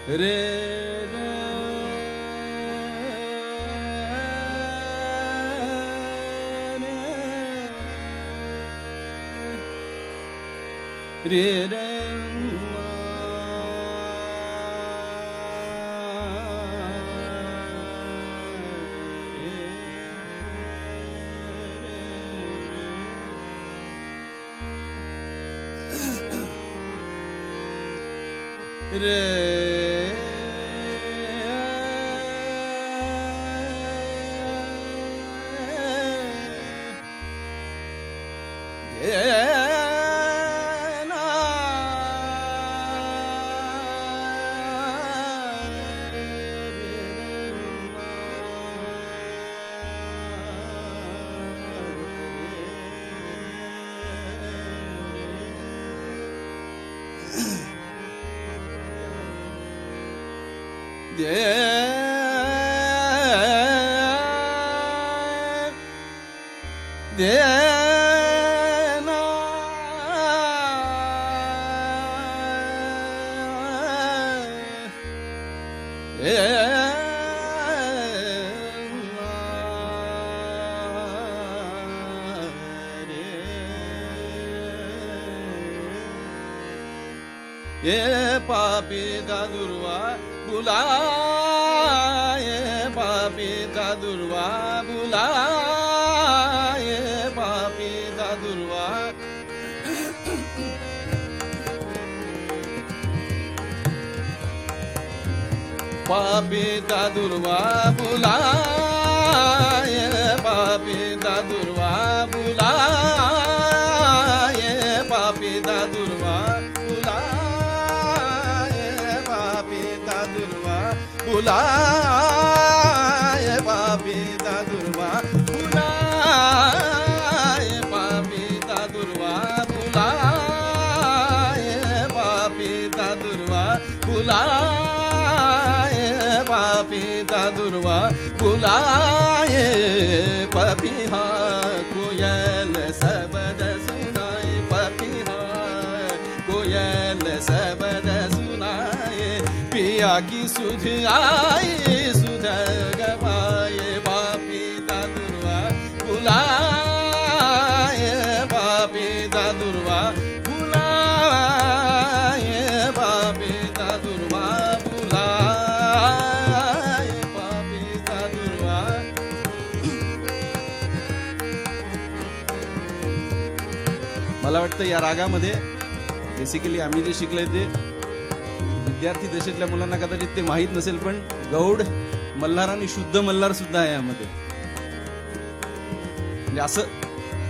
रे रे रे रे रे ये पापी का दुर्वा बुला, ये पापी का दुर्वा बुला, ये पापी का दुर्वा पापी का दुर्वा बुला, ये पापी का दुर्वा बुला, ये पापी का दुर्वा बुला, बुला, ये पापी दा दुर्वा बुला, ये पापी दा दुर्वा बुला, ये पापी दा दुर्वा बुला, ये पापी दा दुर्वा बुला, ये पपीहा कोयल सबद सुनाए, पपीहा कोयल सबद सुनाए, पिया की सुध आई सुध गवाए, पापी दा दुर्वा बुलाए, पापी दा दुर्वा बुलाए, पापी दा दुर्वा बुलाए, पापी दा दुर्वा. मला वाटतं या रागामध्ये बेसिकली आम्ही जे शिकले ते विद्यार्थी दशेतल्या मुलांना कदाचित ते माहीत नसेल, पण गौड मल्हार आणि शुद्ध मल्हार सुद्धा आहे यामध्ये. म्हणजे असं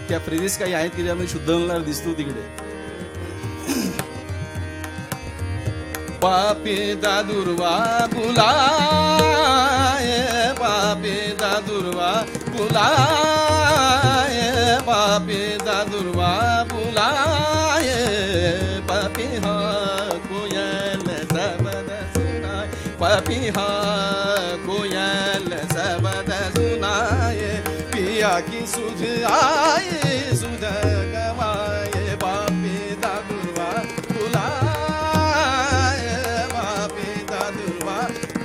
त्या फ्रेजेस काही आहेत की ज्यामध्ये शुद्ध मल्हार दिसतो तिकडे. पापी दा दुर्वा बुलाए, पापी दा दुर्वा बुलाए, पापी दा दुर्वा बुलाए, पापी हा कोयल सबद सुनाए, पपीहा कोयल सबद सुनाए, पिया की सुध आए सुध गवाए, पापी दा दुर्वा बुलाए, पापी दा दुर्वा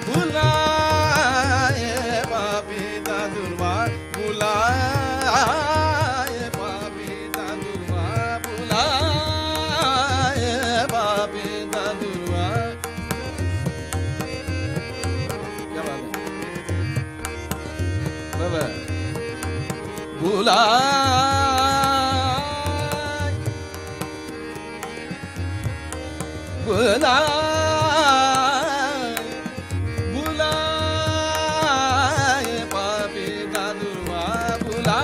बुलाए, पापी दा दुर्वा बुलाए, पापी दा दुर्वा बुलाए, पापी दा दुर्वा. बुला, बुला, बुला, पापी दा दुर्वा बुला,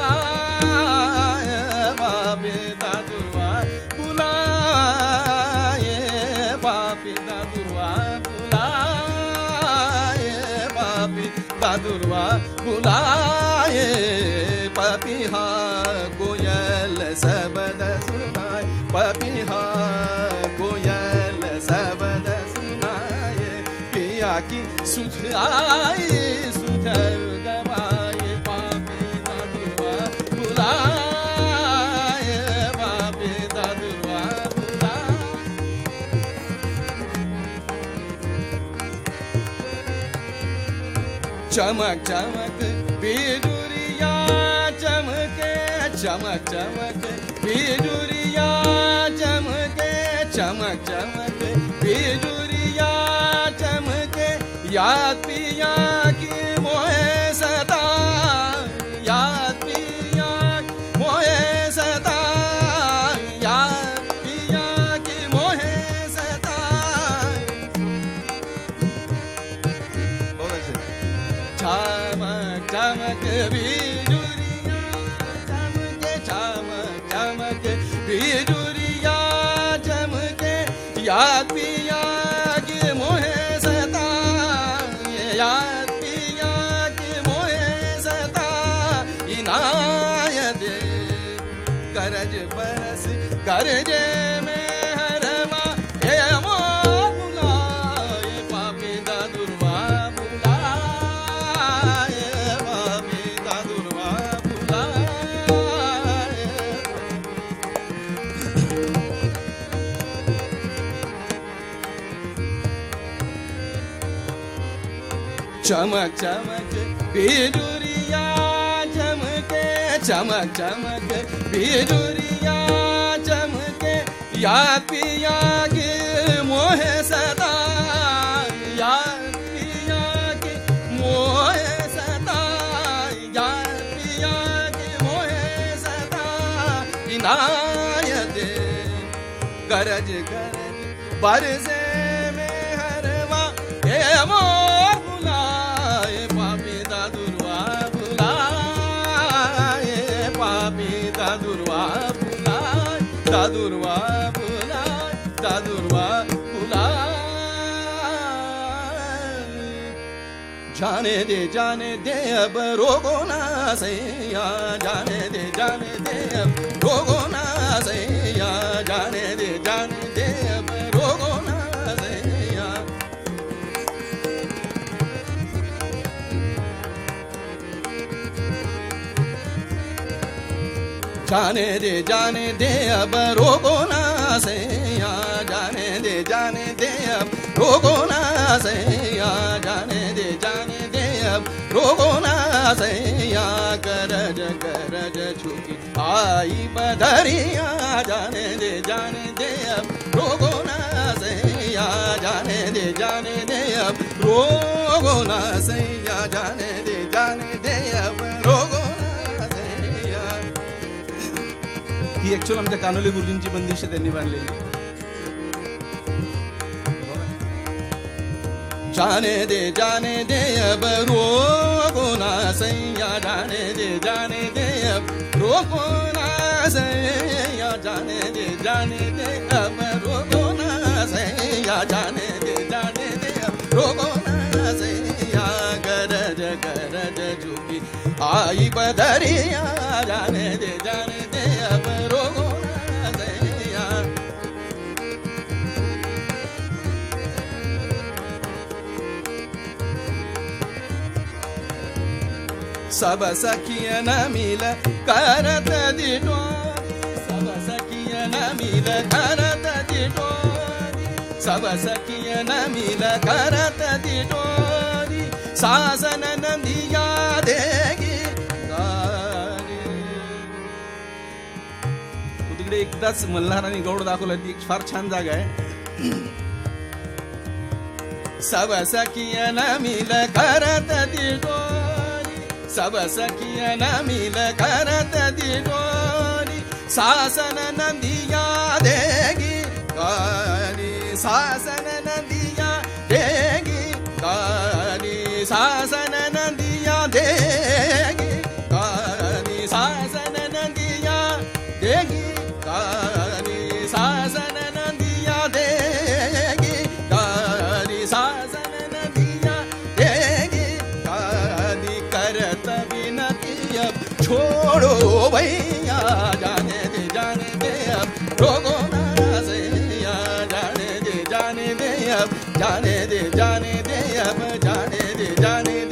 पापी दा दुर्वा बुला, पापी दा दुर्वा बुला, पापी दा दुर्वा बुलाए, पपीहा कोयल सबद सुनाए, पपीहा कोयल सबद सुनाए, पिया की सुध आई सुध गवाए, पापी दा दुर्वा बुलाए, पापी दा दुर्वा बुलाए. चमक चमक बिजुरिया चमके, चमक चमक बिजुरिया चमके, चमक चमक बिजुरिया चमके, याद पिया की मोहे सता, याद पिया की मोहे सता, याद पिया की मोहे सता। चमक चमक बिजुरिया चमके, चमक चमक बिजुरिया चमके, याद पिया की मोहे सता, याद पिया की मोहे सता। इनायत करज बरस करजे में हरमा, हे मो बुलाए पापी दा दुर्वा बुलाए, पापी दा दुर्वा बुलाए। चमक चमक बिजुरिया चमके, चमक चमक बिजुरिया चमके, याद पिया की मोहे सता, याद पिया की मोहे सता, याद पिया की मोहे सता। इनायत गरज गरज बरसे में हरवा, हे मोर बुलाए पापी दा दुर्वा बुलाए, पापी दा दुर्वा बुलाए, दा दुर्वा बुलाए, दा दुर्वा बुलाए। जाने दे अब रोगो ना सैया, जाने दे अब रोगो ना सैया, जाने दे अब रोगो ना सैया। जाने दे अब रोगो ना सैया, जाने दे अब रोगो ना सैया, जाने दे अब रोगो ना सैया। करज करज झुकी आई बदरिया, जाने दे अब रोगो ना सैया, जाने दे अब रोगो ना सैया, जाने दे अब रोगो ना सैया। ही ऍक्च्युअल आमच्या कानोली गुरुजींची बंदिशी त्यांनी बांधलेली. जाने दे अब रोगो ना सैया, जाने दे अब रोगो ना सैया, जाने दे अब रोगो ना सैया, जाने दे अब रोगो ना सैया। गरज गरज झुकी आई बदरिया, जाने दे अब रोगो ना सैया। सब सखियन मिल करत दिटोरी, सब सखियन मिल करत दिटोरी, सब सखियन मिल करत दिटोरी, सासन नंदिया देगी गारी. तिकडे एकदाच मल्हार आणि गौड दाखवलं, ती फार छान जागा आहे. सब सखियन मिल करत दिटोरी, सब सखियन मिल करत दिटोरी, सासन नंदिया देगी गारी, सासन नंदिया देगी गारी, सासन नंदिया देगी गारी, सासन नंदिया देगी गारी, सासन नंदिया देगी गारी, सासन नंदिया देगी गारी. करत विनती अब छोड़ो भैया, जाने दे अब रोगो ना सैया, जाने दे अब, जाने दे अब, जाने दे